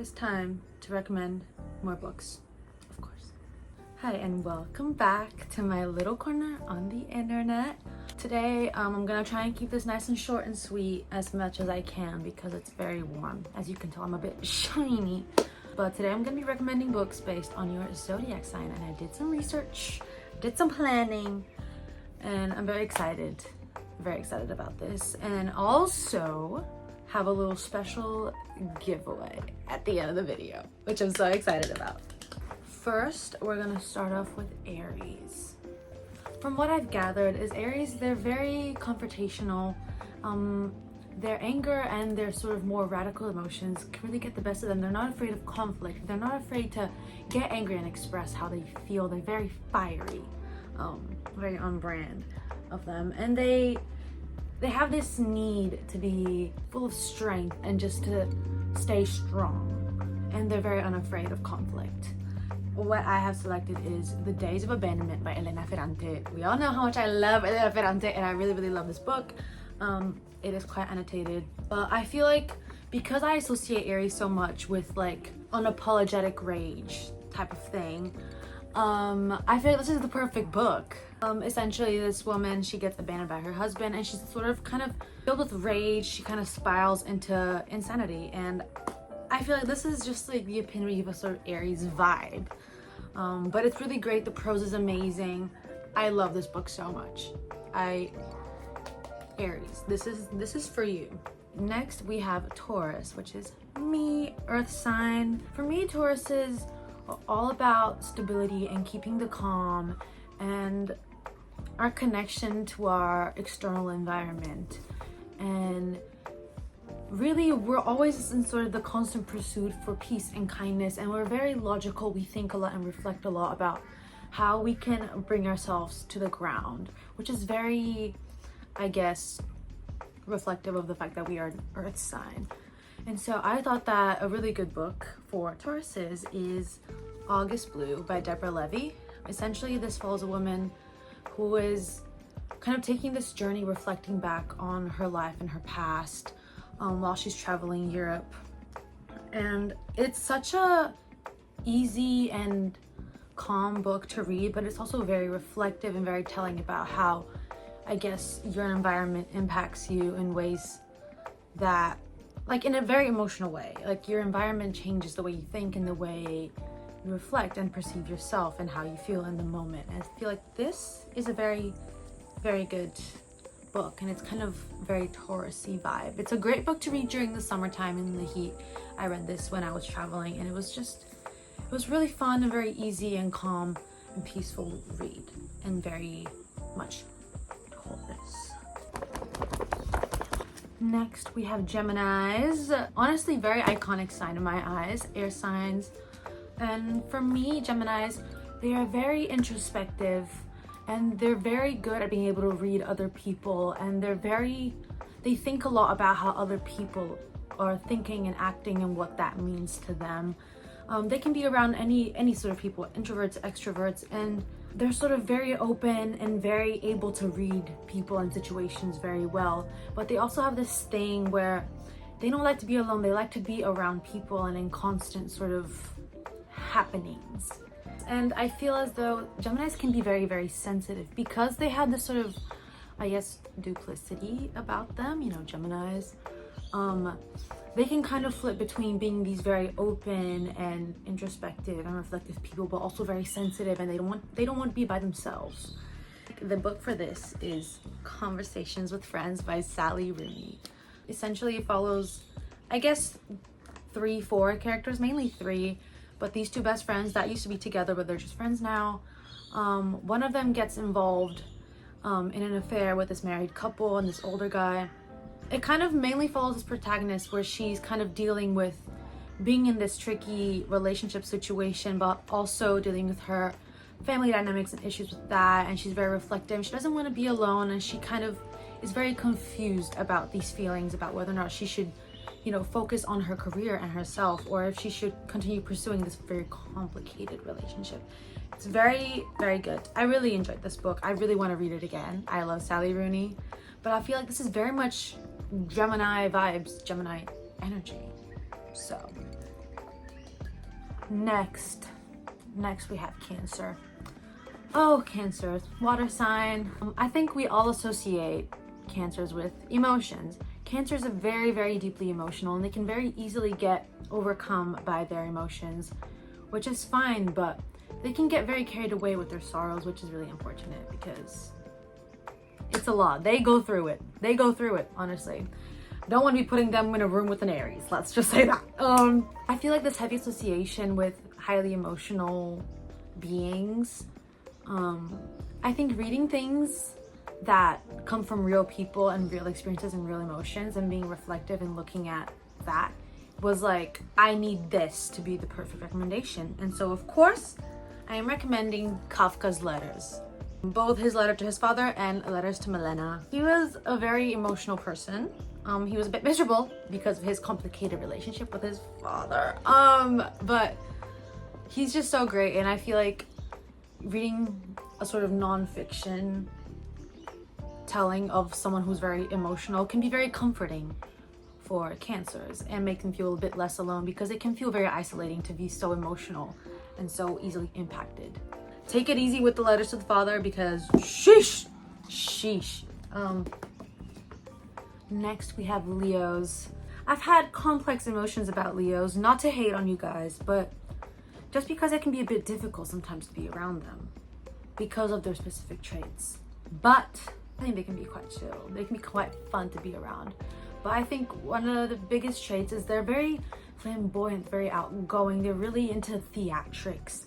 is time to recommend more books, of course. Hi and welcome back to my little corner on the internet. Today I'm gonna try and keep this nice and short and sweet as much as I can because it's very warm. As you can tell, I'm a bit shiny. But today I'm gonna be recommending books based on your zodiac sign, and I did some research, did some planning, and I'm very excited about this. And also have a little special giveaway at the end of the video, which I'm so excited about. First, we're gonna start off with Aries. From what I've gathered is Aries, they're very confrontational. Their anger and their sort of more radical emotions can really get the best of them. They're not afraid of conflict. They're not afraid to get angry and express how they feel. They're very fiery, very on brand of them. And they have this need to be full of strength and just to stay strong. And they're very unafraid of conflict. What I have selected is The Days of Abandonment by Elena Ferrante. We all know how much I love Elena Ferrante, and I really love this book. It is quite annotated, but I feel like because I associate Aries so much with like unapologetic rage type of thing, I feel like this is the perfect book. Essentially, this woman, she gets abandoned by her husband, and she's sort of kind of filled with rage. She kind of spirals into insanity, and I feel like this is just like the epitome of a sort of Aries vibe. But it's really great. The prose is amazing. I love this book so much. Aries, this is for you. Next, we have Taurus, which is me, earth sign. For me, Taurus is all about stability and keeping the calm and our connection to our external environment. And really, we're always in sort of the constant pursuit for peace and kindness, and we're very logical. We think a lot and reflect a lot about how we can bring ourselves to the ground, which is very, I guess, reflective of the fact that we are an earth sign. And so I thought that a really good book for Tauruses is August Blue by Deborah Levy. Essentially, this follows a woman who is kind of taking this journey, reflecting back on her life and her past while she's traveling Europe. And it's such a easy and calm book to read, but it's also very reflective and very telling about how, I guess, your environment impacts you in ways that, like, in a very emotional way. Like, your environment changes the way you think and the way you reflect and perceive yourself and how you feel in the moment. And I feel like this is a very good book, and it's kind of very Taurus-y vibe. It's a great book to read during the summertime in the heat. I read this when I was traveling, and it was really fun and very easy and calm and peaceful read, and very much Taurus. Next, we have Geminis. Honestly, very iconic sign in my eyes, air signs. And for me, Geminis, they are very introspective, and they're very good at being able to read other people, and they think a lot about how other people are thinking and acting and what that means to them. They can be around any sort of people, introverts, extroverts, and they're sort of very open and very able to read people and situations very well. But they also have this thing where they don't like to be alone. They like to be around people and in constant sort of happenings. And I feel as though Geminis can be very sensitive because they have this sort of, I guess, duplicity about them. You know, Geminis, they can kind of flip between being these very open and introspective and reflective people, but also very sensitive, and they don't want to be by themselves. The book for this is Conversations with Friends by Sally Rooney. Essentially, it follows, I guess, 4 characters, mainly 3, but these 2 best friends that used to be together, but they're just friends now. One of them gets involved in an affair with this married couple and this older guy. It kind of mainly follows this protagonist where she's kind of dealing with being in this tricky relationship situation, but also dealing with her family dynamics and issues with that. And she's very reflective. She doesn't want to be alone, and she kind of is very confused about these feelings, about whether or not she should, you know, focus on her career and herself, or if she should continue pursuing this very complicated relationship. It's very good. I really enjoyed this book. I really want to read it again. I love Sally Rooney, but I feel like this is very much Gemini vibes, Gemini energy. So Next we have Cancer. Oh, Cancer, water sign. I think we all associate Cancers with emotions. Cancers are very, very deeply emotional, and they can very easily get overcome by their emotions, which is fine, but they can get very carried away with their sorrows, which is really unfortunate because it's a lot. They go through it, honestly. Don't want to be putting them in a room with an Aries, let's just say that. I feel like this heavy association with highly emotional beings, I think reading things that come from real people and real experiences and real emotions and being reflective and looking at that was like, I need this to be the perfect recommendation. And so of course I am recommending Kafka's letters, both his letter to his father and letters to Milena. He was a very emotional person. He was a bit miserable because of his complicated relationship with his father, but he's just so great. And I feel like reading a sort of non-fiction telling of someone who's very emotional can be very comforting for Cancers and make them feel a bit less alone, because it can feel very isolating to be so emotional and so easily impacted. Take it easy with the letters to the father because sheesh. Next we have Leos. I've had complex emotions about Leos, not to hate on you guys, but just because it can be a bit difficult sometimes to be around them because of their specific traits. But I think they can be quite chill. They can be quite fun to be around. But I think one of the biggest traits is they're very flamboyant, very outgoing. They're really into theatrics.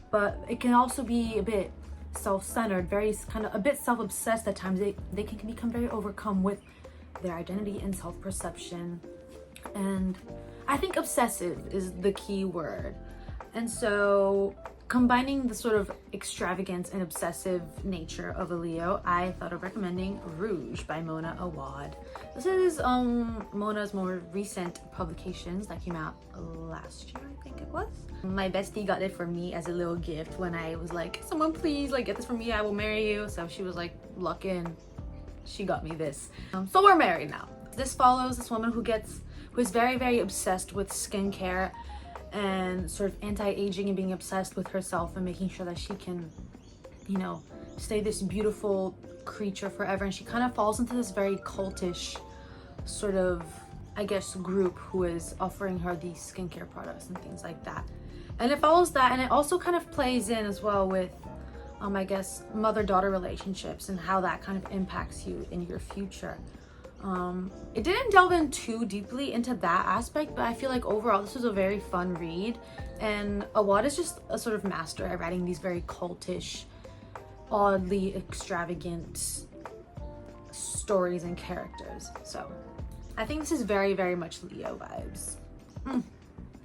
But it can also be a bit self-centered, very kind of a bit self-obsessed at times. They can become very overcome with their identity and self-perception. And I think obsessive is the key word. And so combining the sort of extravagance and obsessive nature of a Leo, I thought of recommending Rouge by Mona Awad. This is Mona's more recent publications that came out last year, I think it was. My bestie got it for me as a little gift when I was like, someone please like get this for me, I will marry you. So she was like, luck in, she got me this. So we're married now. This follows this woman who is very, very obsessed with skincare and sort of anti-aging and being obsessed with herself and making sure that she can, you know, stay this beautiful creature forever. And she kind of falls into this very cultish sort of, I guess, group who is offering her these skincare products and things like that. And it follows that, and it also kind of plays in as well with I guess mother-daughter relationships and how that kind of impacts you in your future. It didn't delve in too deeply into that aspect, but I feel like overall this was a very fun read, and Awad is just a sort of master at writing these very cultish, oddly extravagant stories and characters. So I think this is very, very much Leo vibes.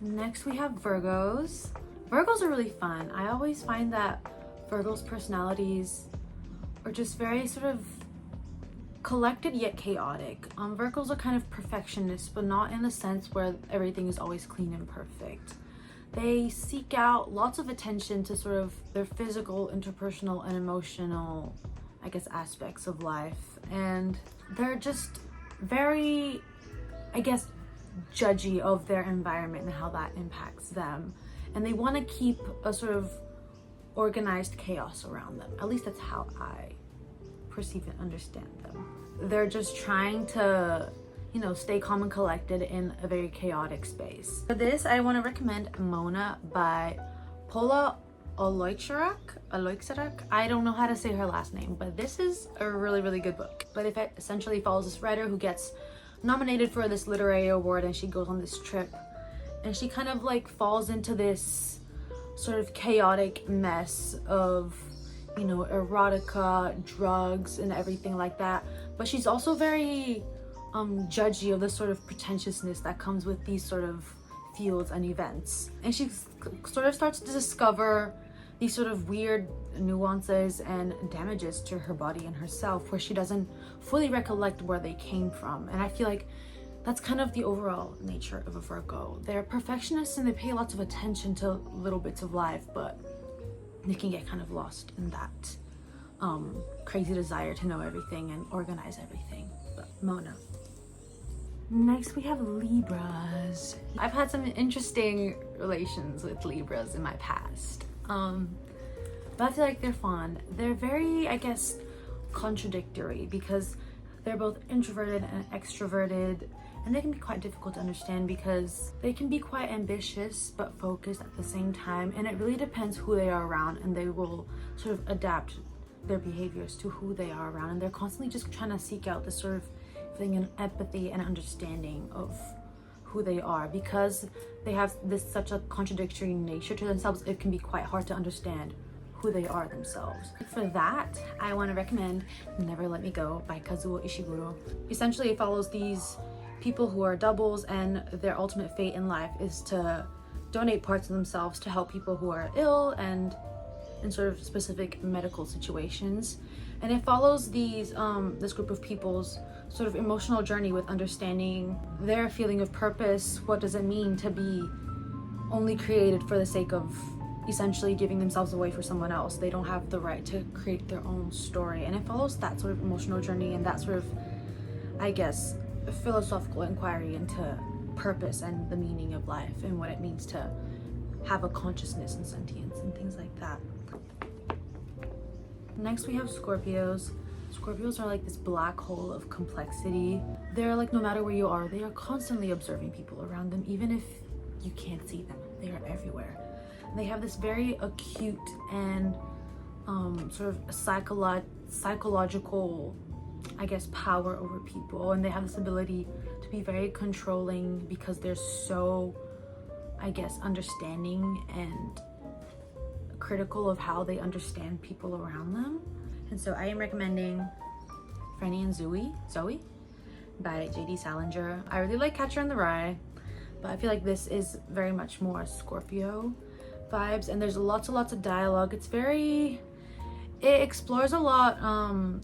Next we have Virgos. Virgos are really fun. I always find that Virgos' personalities are just very sort of collected yet chaotic. Virgos are kind of perfectionists, but not in the sense where everything is always clean and perfect. They seek out lots of attention to sort of their physical, interpersonal, and emotional, I guess, aspects of life. And they're just very, I guess, judgy of their environment and how that impacts them. And they want to keep a sort of organized chaos around them. At least that's how I perceive and understand them. They're just trying to, you know, stay calm and collected in a very chaotic space. For this, I want to recommend Mona by Paula Aloysiak. I don't know how to say her last name, but this is a really, really good book. But it essentially follows this writer who gets nominated for this literary award, and she goes on this trip, and she kind of like falls into this sort of chaotic mess of, you know, erotica, drugs, and everything like that. But she's also very judgy of the sort of pretentiousness that comes with these sort of fields and events. And she sort of starts to discover these sort of weird nuances and damages to her body and herself where she doesn't fully recollect where they came from. And I feel like that's kind of the overall nature of a Virgo. They're perfectionists and they pay lots of attention to little bits of life, but they can get kind of lost in that crazy desire to know everything and organize everything. But Mona. Next we have Libras. I've had some interesting relations with Libras in my past. But I feel like they're fun. They're very, I guess, contradictory because they're both introverted and extroverted, and they can be quite difficult to understand because they can be quite ambitious but focused at the same time, and it really depends who they are around, and they will sort of adapt their behaviors to who they are around, and they're constantly just trying to seek out this sort of thing and empathy and understanding of who they are. Because they have this such a contradictory nature to themselves, it can be quite hard to understand who they are themselves. For that, I want to recommend Never Let Me Go by Kazuo Ishiguro. Essentially, it follows these people who are doubles, and their ultimate fate in life is to donate parts of themselves to help people who are ill and in sort of specific medical situations. And it follows these this group of people's sort of emotional journey with understanding their feeling of purpose. What does it mean to be only created for the sake of essentially giving themselves away for someone else? They don't have the right to create their own story. And it follows that sort of emotional journey and that sort of, I guess, philosophical inquiry into purpose and the meaning of life and what it means to have a consciousness and sentience and things like that. Next we have Scorpios. Scorpios are like this black hole of complexity. They're like, no matter where you are, they are constantly observing people around them, even if you can't see them. They are everywhere. They have this very acute and sort of psychological, I guess, power over people, and they have this ability to be very controlling because they're so, I guess, understanding and critical of how they understand people around them. And so I am recommending Franny and Zoe by J.D. Salinger. I really like Catcher in the Rye, but I feel like this is very much more Scorpio vibes, and there's lots of dialogue. It explores a lot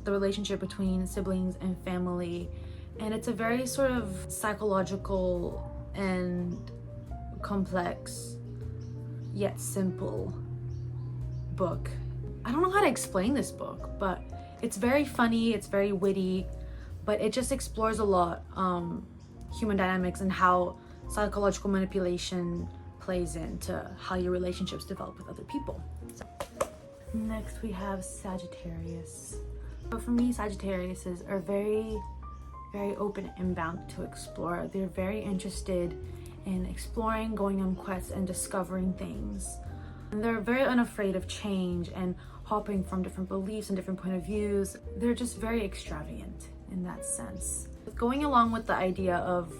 the relationship between siblings and family, and it's a very sort of psychological and complex yet simple book. I don't know how to explain this book, but it's very funny, it's very witty, but it just explores a lot human dynamics and how psychological manipulation plays into how your relationships develop with other people. So, next we have Sagittarius. But for me, Sagittariuses are very open and bound to explore. They're very interested in exploring, going on quests and discovering things. And they're very unafraid of change and hopping from different beliefs and different point of views. They're just very extravagant in that sense. Going along with the idea of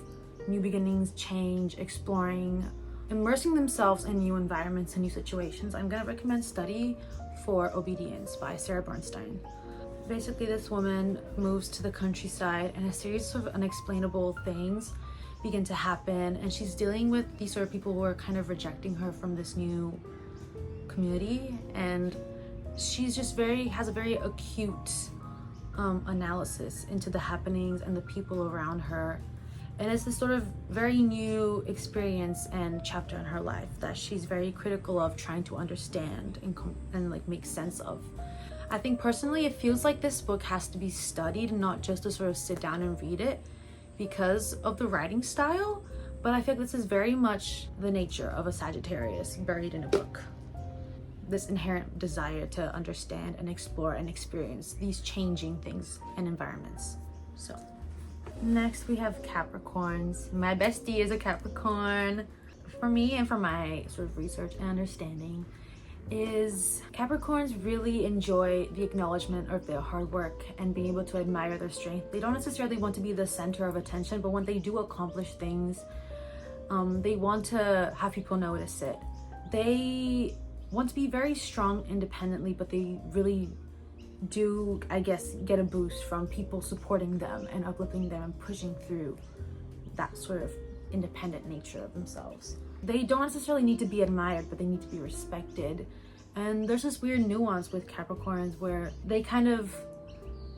new beginnings, change, exploring, immersing themselves in new environments and new situations, I'm gonna recommend Study for Obedience by Sarah Bernstein. Basically, this woman moves to the countryside and a series of unexplainable things begin to happen, and she's dealing with these sort of people who are kind of rejecting her from this new community, and she's just has a very acute analysis into the happenings and the people around her, and it's this sort of very new experience and chapter in her life that she's very critical of trying to understand and like make sense of. I think personally it feels like this book has to be studied, not just to sort of sit down and read it because of the writing style, but I feel like this is very much the nature of a Sagittarius buried in a book. This inherent desire to understand and explore and experience these changing things and environments. So next we have Capricorns. My bestie is a Capricorn. For me and for my sort of research and understanding is Capricorns really enjoy the acknowledgement of their hard work and being able to admire their strength. They don't necessarily want to be the center of attention, but when they do accomplish things, they want to have people notice it. They want to be very strong independently, but they really do, I guess, get a boost from people supporting them and uplifting them and pushing through that sort of independent nature of themselves. They don't necessarily need to be admired, but they need to be respected. And there's this weird nuance with Capricorns where they kind of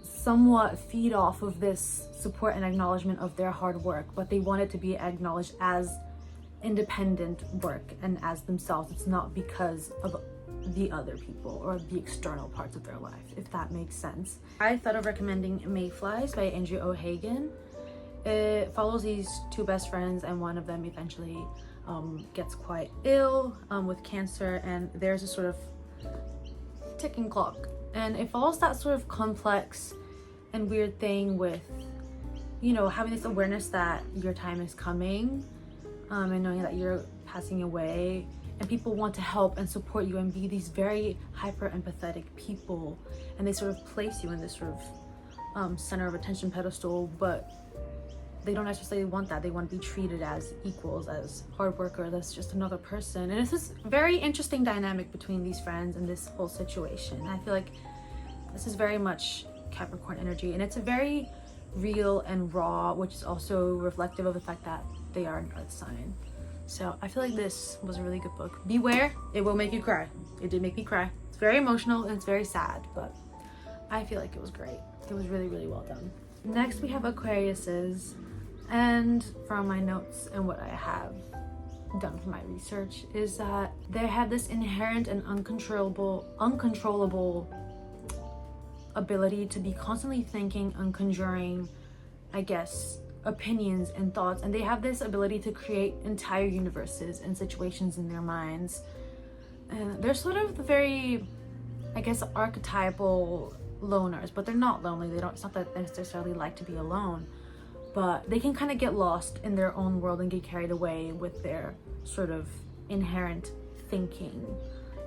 somewhat feed off of this support and acknowledgement of their hard work, but they want it to be acknowledged as independent work and as themselves. It's not because of the other people or the external parts of their life, if that makes sense. I thought of recommending Mayflies by Andrea O'Hagan. It follows these two best friends, and one of them eventually gets quite ill with cancer, and there's a sort of ticking clock. And it follows that sort of complex and weird thing with, you know, having this awareness that your time is coming, and knowing that you're passing away, and people want to help and support you and be these very hyper empathetic people, and they sort of place you in this sort of center of attention pedestal, but they don't necessarily want that. They want to be treated as equals, as hard workers, as just another person. And it's this very interesting dynamic between these friends and this whole situation. I feel like this is very much Capricorn energy, and it's a very real and raw, which is also reflective of the fact that they are an earth sign. So I feel like this was a really good book. Beware, it will make you cry. It did make me cry. It's very emotional and it's very sad, but I feel like it was great. It was really, really well done. Next we have Aquariuses, and from my notes and what I have done for my research is that they have this inherent and uncontrollable ability to be constantly thinking and conjuring, I guess, opinions and thoughts, and they have this ability to create entire universes and situations in their minds. And they're sort of the very, I guess, archetypal loners, but they're not lonely. It's not that they necessarily like to be alone, but they can kind of get lost in their own world and get carried away with their sort of inherent thinking.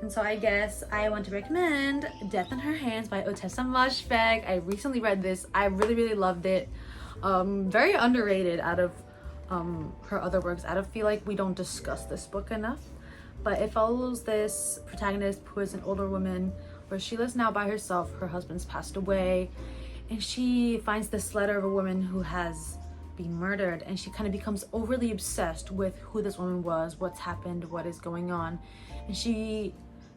And so I guess I want to recommend Death in Her Hands by Ottessa Moshfegh. I recently read this. I really, really loved it. Very underrated out of her other works. I don't feel like we don't discuss this book enough, but it follows this protagonist who is an older woman where she lives now by herself. Her husband's passed away, and she finds this letter of a woman who has been murdered, and she kind of becomes overly obsessed with who this woman was, what's happened, what is going on, and she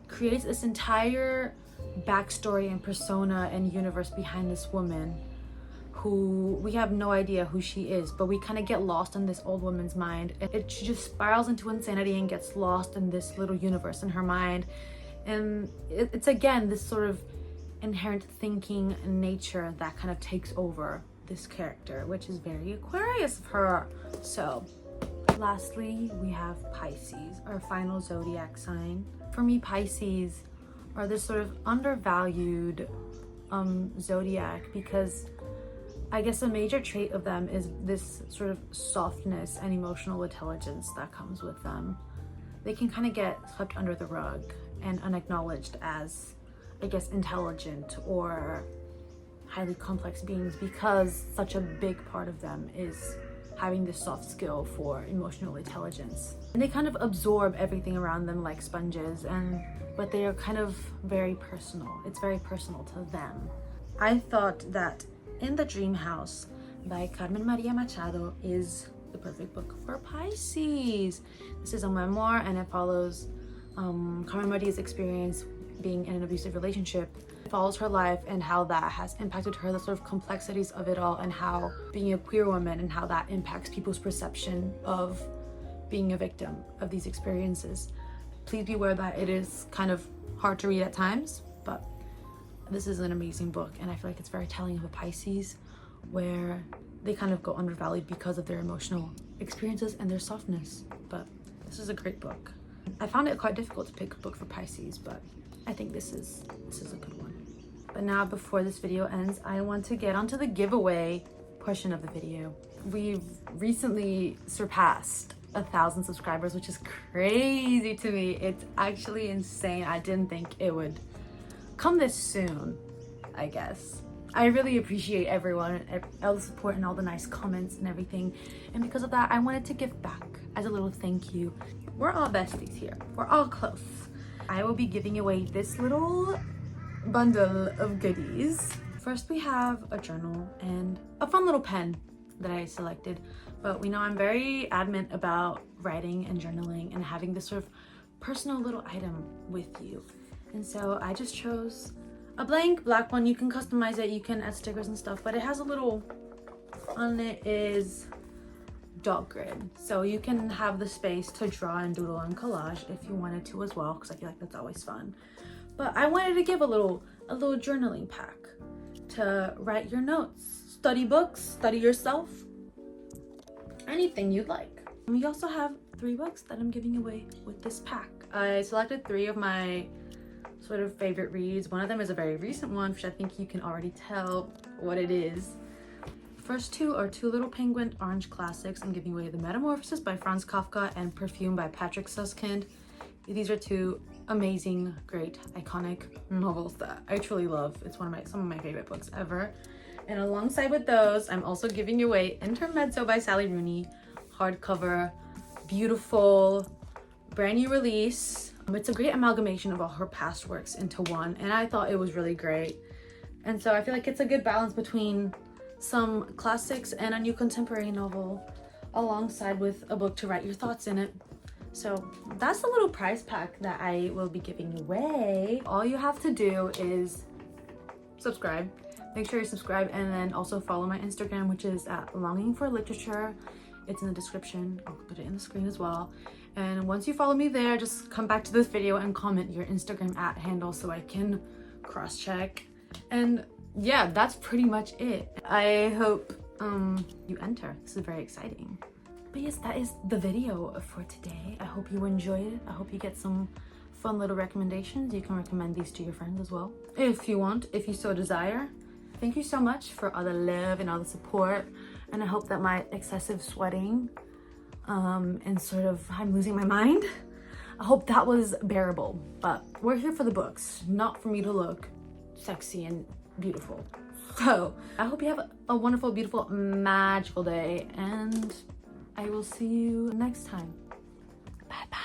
creates this entire backstory and persona and universe behind this woman who we have no idea who she is, but we kind of get lost in this old woman's mind. She just spirals into insanity and gets lost in this little universe in her mind. And it's again this sort of inherent thinking nature that kind of takes over this character, which is very Aquarius of her. So lastly, we have Pisces, our final zodiac sign. For me, Pisces are this sort of undervalued zodiac, because I guess a major trait of them is this sort of softness and emotional intelligence that comes with them. They can kind of get swept under the rug and unacknowledged as, I guess, intelligent or highly complex beings, because such a big part of them is having this soft skill for emotional intelligence. And they kind of absorb everything around them like sponges, but they are kind of very personal. It's very personal to them. I thought that In the Dream House by Carmen Maria Machado is the perfect book for Pisces. This is a memoir, and it follows Carmen Maria's experience being in an abusive relationship. It follows her life and how that has impacted her, the sort of complexities of it all, and how being a queer woman and how that impacts people's perception of being a victim of these experiences. Please be aware that it is kind of hard to read at times, but this is an amazing book, and I feel like it's very telling of a Pisces, where they kind of go undervalued because of their emotional experiences and their softness. But this is a great book. I found it quite difficult to pick a book for Pisces, but I think this is a good one. But now, before this video ends, I want to get onto the giveaway portion of the video. We've recently surpassed 1,000 subscribers, which is crazy to me. It's actually insane. I didn't think it would come this soon, I guess. I really appreciate everyone, all the support and all the nice comments and everything. And because of that, I wanted to give back as a little thank you. We're all besties here. We're all close. I will be giving away this little bundle of goodies. First, we have a journal and a fun little pen that I selected. But we know I'm very adamant about writing and journaling and having this sort of personal little item with you. And so I just chose a blank black one. You can customize it, you can add stickers and stuff, but it has a little, on it is dot grid. So you can have the space to draw and doodle and collage if you wanted to as well, because I feel like that's always fun. But I wanted to give a little journaling pack to write your notes, study books, study yourself, anything you'd like. We also have 3 books that I'm giving away with this pack. I selected 3 of my sort of favorite reads. One of them is a very recent one, which I think you can already tell what it is. First 2 are 2 Little Penguin orange classics. I'm giving away The Metamorphosis by Franz Kafka and Perfume by Patrick Suskind. These are 2 amazing, great, iconic novels that I truly love. It's some of my favorite books ever. And alongside with those, I'm also giving away Intermezzo by Sally Rooney, hardcover, beautiful, brand new release. It's a great amalgamation of all her past works into one, and I thought it was really great. And so I feel like it's a good balance between some classics and a new contemporary novel, alongside with a book to write your thoughts in it. So that's the little prize pack that I will be giving away. All you have to do is subscribe. Make sure you subscribe, and then also follow my Instagram, which is at Longing for Literature. It's in the description. I'll put it in the screen as well. And once you follow me there, just come back to this video and comment your Instagram @handle so I can cross-check. And yeah, that's pretty much it. I hope you enter. This is very exciting. But yes, that is the video for today. I hope you enjoyed it. I hope you get some fun little recommendations. You can recommend these to your friends as well, if you want, if you so desire. Thank you so much for all the love and all the support. And I hope that my excessive sweating and sort of I'm losing my mind, I hope that was bearable. But we're here for the books, not for me to look sexy and beautiful. So I hope you have a wonderful, beautiful, magical day, and I will see you next time. Bye bye.